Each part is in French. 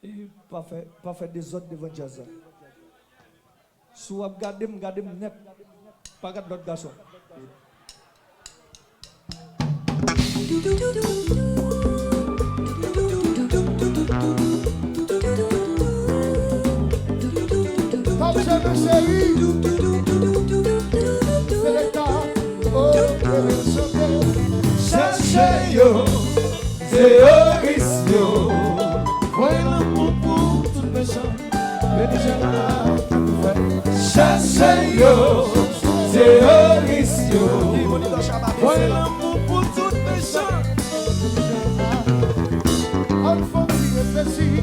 Et pas faire des autres devant jazz. Si vous regardez net, pas regarder d'autres garçons. Cherchez yo, c'est Orisio. Voyez l'amour pour tout méchant, cherchez yo, c'est Orisio. Voyez l'amour pour tout méchant. En famille réfléchie,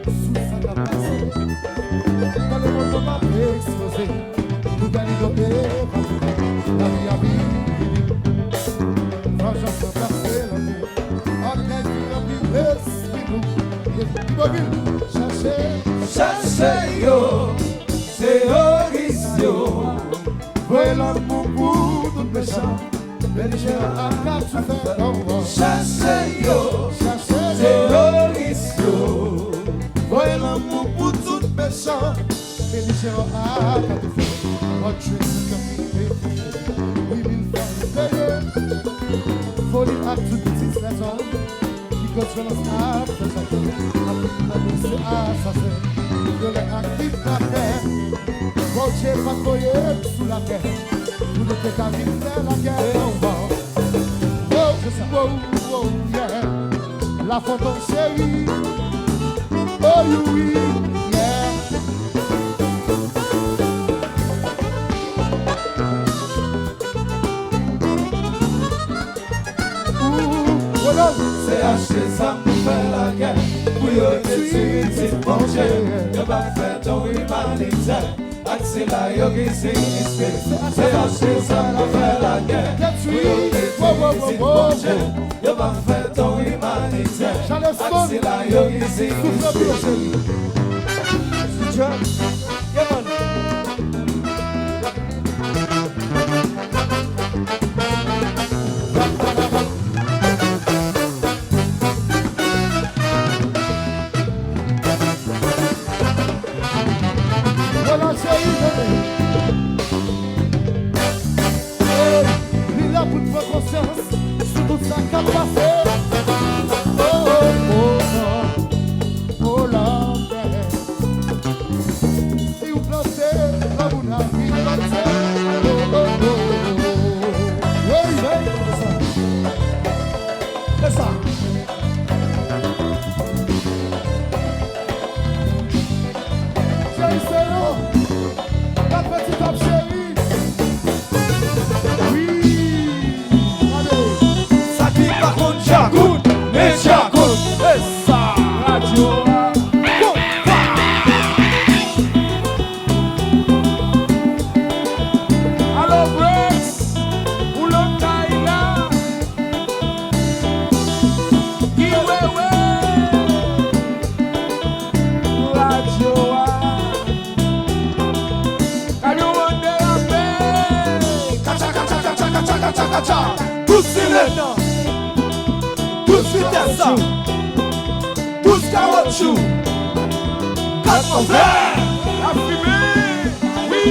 sous sa capacité. Dans le monde on va exposer, nous gagnons la vie à vie. Cherchez yo, c'est Orisio. Voyez l'amour pour tout méchant. Cherchez yo, c'est Orisio. Voyez l'amour pour tout méchant. Falling up to the six that's all. Because when I start, there's a thing. I'm the assassin. You're like a kidnapper. Roche Pacoye sous la terre. Vous ne faites qu'à vivre la guerre. Wow, wow, yeah. La photo chérie. Oh, oui, yeah. C'est acheter ça pour faire la guerre. Pour y détruire, c'est bon Dieu. Y'a pas fait ton humanité. Axé la yogi, c'est esprit. C'est acheter ça pour faire la guerre. Pour y détruire, c'est bon Dieu. Y'a pas fait ton humanité. Axé la yogi, c'est esprit. Il a pris de conscience sur toute sa capacité. Oh, oh, oh, oh, la paix. Si vous plantez, là vous n'avez pas de terre. Oh, oh, oh, oh. Oui, c'est ça. Chérie, c'est non. La petite homme chérie. Oui. Allez. Ça dit par contre Jacoud, mais Jacoud. Et ça, radio. Alors Brex, ou l'autre taille là. Qui ouais. Radio. Tous silence, tous vitesse, tous caoutchouc, quatre en verre, la fumée, oui.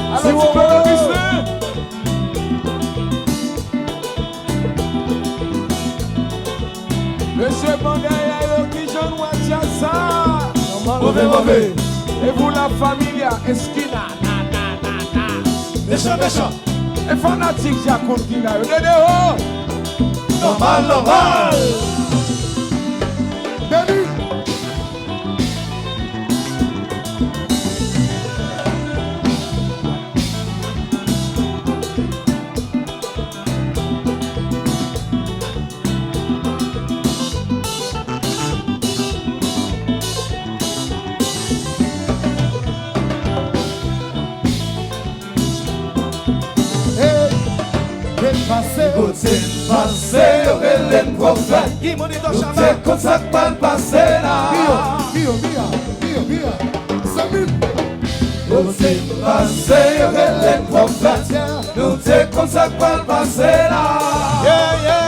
Alors tu peux le visser. Monsieur Bangaïa, qui j'en vois déjà ça. Mauvais. Et vous la famille, esquina, méchant. Et fanatique, Jacob qui l'a eu. Normal. Baby. Passé, Hélène prophète. Qui m'a dit dans Chabat? C'est comme ça que pas le passé là. Mia. Salut. Nous c'est passé, Hélène prophète. Nous c'est comme ça que pas le passé là. Yeah.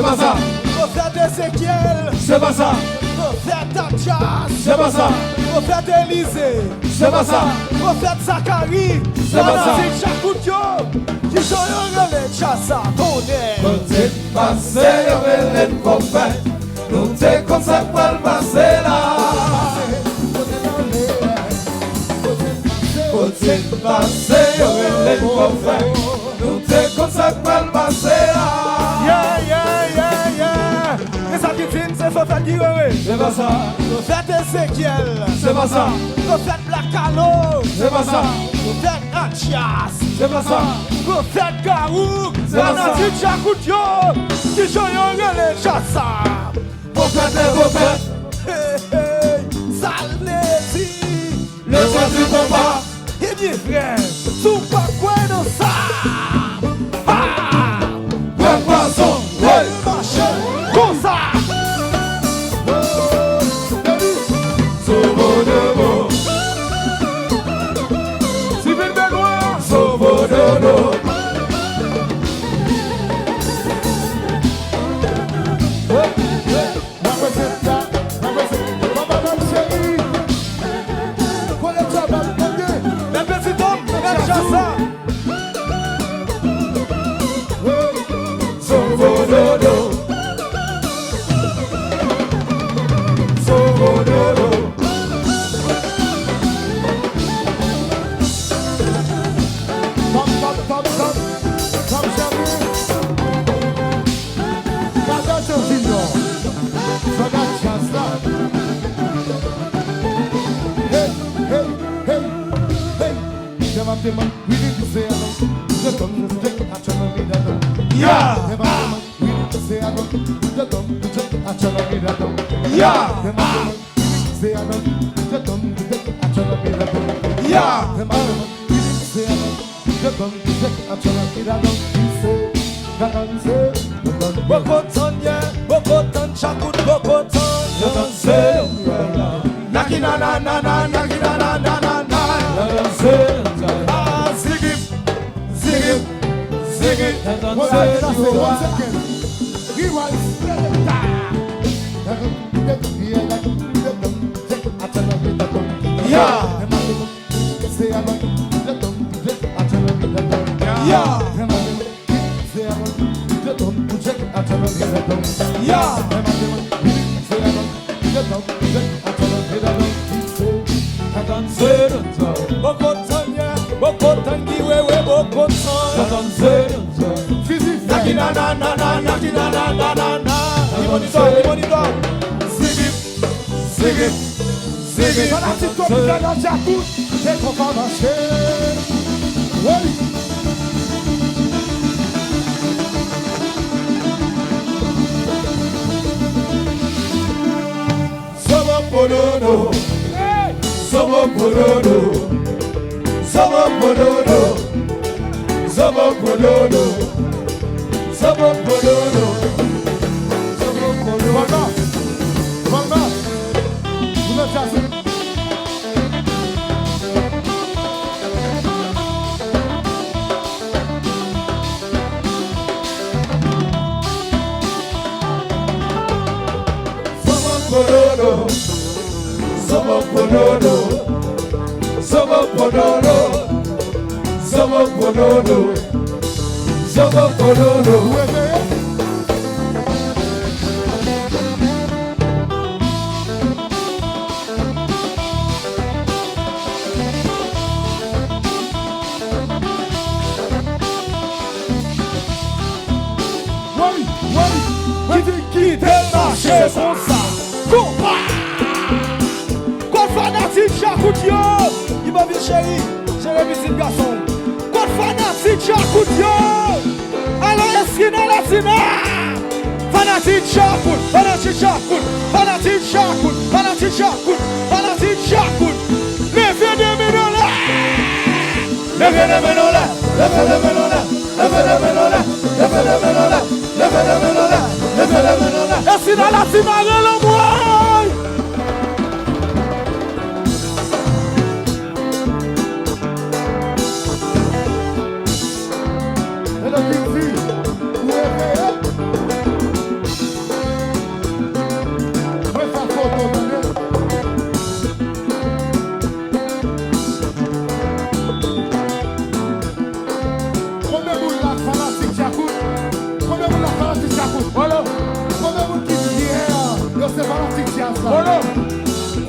c'est pas ça, Prophète Ézéchiel, c'est pas ça, prophète Athias, c'est pas ça, prophète Élisée, c'est pas ça, prophète Zacharie, C'est pas ça. c'est Chakoutio, qui sont les chassa, ton nous t'es passé, y'avait les prophètes, nous t'es comme ça pour le passer là. Nous t'es passé, y'avait les prophètes, nous t'es comme ça pour le passer là. Yeah. Et ça qui finit, c'est prophète Guiré, C'est pas ça, prophète Ézéchiel, c'est pas ça, prophète Blacalo, c'est pas ça, prophète Athias, c'est pas ça, prophète Garouk, C'est pas ça. Zanati Chakoutio, qui sont les chassa. prophète et prophète, Salneti, le roi du combat, et bien frère, sous pas quoi dans ça. ouais poisson, ouais, Marche comme ça. sauve de mots, Sylvain Benoît, sauve de l'eau. les petits hommes, les chassa. Sauve de l'eau, sauve de l'eau. Yeah, Bokotan, yeah, Bokotan, Chakout, Bokotan. je danse, nakina na na na, nakina na na na na, je danse, Ah, Ziggy, ziggy, ziggy, je danse, yeah, Bokotan, yeah, Bokotan, Giwewe, Bokotan. Nakina na na na, nakina na na na na. Imonito. ziggy, ziggy, Fanatique comme ça dans Jacout, c'est qu'on va marcher. Oui. Somo pododo, somo pododo, somo pododo, somo pododo, somo pododo, somo pododo. Manga. Vous me chassez. Pododo, somo pododo, somo pododo, somo pododo, somo pododo. Qui te marche comme ça. Combat. Quoi fanatique Chakoutio. Il m'a vu chéri. J'ai le petit garçon. Quoi fanatique Chakoutio. Alors est-ce dans la cima. Fanatique Chakout. Fanatique Chakout. Fanatique Chakout. Fanatique Chakout. Fanatique Chakout. Levez des mains là. Levez les mains là, levez les mains là, levez les mains là, levez les mains là, levez les mains là, levez les mains là. Est-ce dans la cima le moi.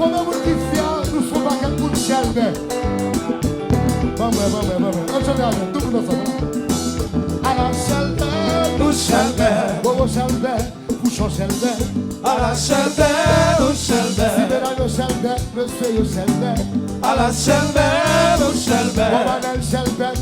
combien de monde qui fier, nous sommes pas qu'un coup de chaleur. Maman. On chante tout le monde ensemble. À la chaleur, nous chaleur, bobo chaleur, couchon chaleur. à la chaleur, nous chaleur, Libéral chaleur, monsieur chaleur. à la chaleur, nous chaleur, Maman chaleur.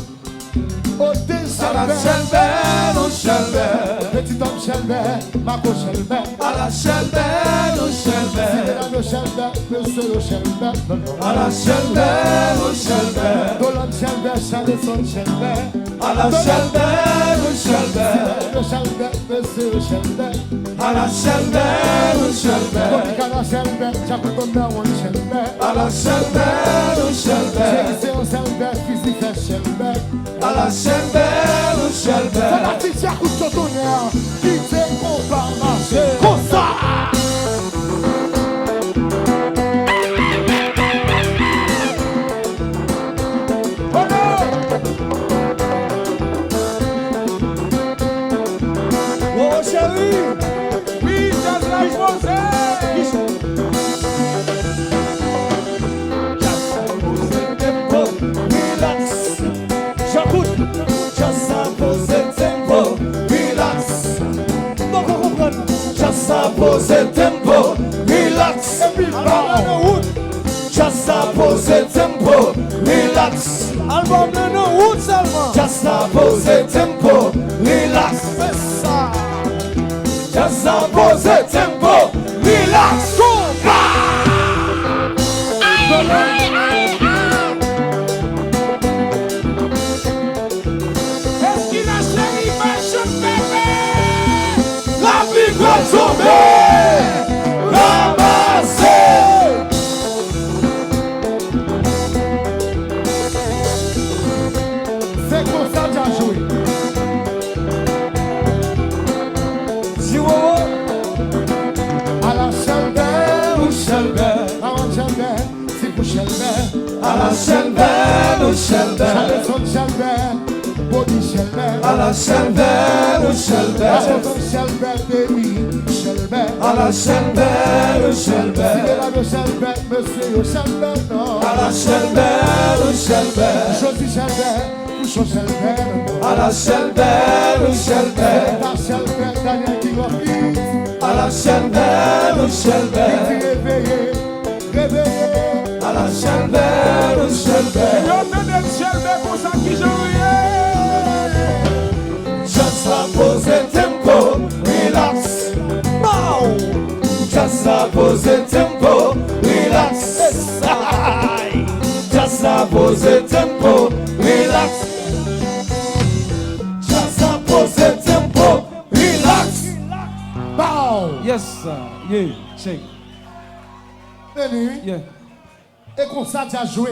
Ôté à la chaleur. chaleur, nous chaleur, Petit homme chaleur, Marco chaleur. à la chaleur, nous chaleur, Libéral chaleur, monsieur chaleur. à la chaleur, nous chaleur, Dolan chaleur, Charleson chaleur. à la chaleur, nous chaleur, Le chaleur, monsieur chaleur. à la chaleur, nous chaleur, Tropicana chaleur, Chaputona one chaleur. à la chaleur, nous chaleur, C'est un chaleur, physique chaleur. à la chaleur, nous chaleur. La petite coup de tonnerre, qui fait qu'on va marcher comme ça. Oh chérie, Oui, just like Moses. relax. J'écoute. Just a pose tempo, relax. Bon, qu'on comprenne. Just a pose tempo, relax. Album de wood. Just a pose tempo, relax. Album de no wood seulement. Just a pose tempo, relax. C'est ça. Just a pose tempo, relax. Est-ce qu'il a chéri ma chauffeur? La vie va tomber, ramasser. C'est comme ça que j'ai joué. Ziwo. À la chaleur, Nous chaleur, à la chaleur, c'est pour chaleur. à la chaleur, nous chaleur, Charleson chaleur, body chaleur. à la chaleur, nous chaleur, Charleson chaleur, baby chaleur. à la chaleur, nous chaleur, Libéral chaleur, monsieur chaleur. à la chaleur, nous chaleur, Josy chaleur, couchon chaleur. à la chaleur, nous chaleur, Ta chaleur, Daniel King of Kings. à la chaleur, nous chaleur, Réveillé, réveillé. à la chaleur, nous chaleur. Yo tenez chelbe pour ça qui joue. Just a pose tempo, relax. Bow. Just a pose tempo, relax. Just a pose tempo, relax. Just a pose tempo, relax. Bow. Yes, sir. Yeah, shake. Venu. Yeah. Et comme ça, tu as joué.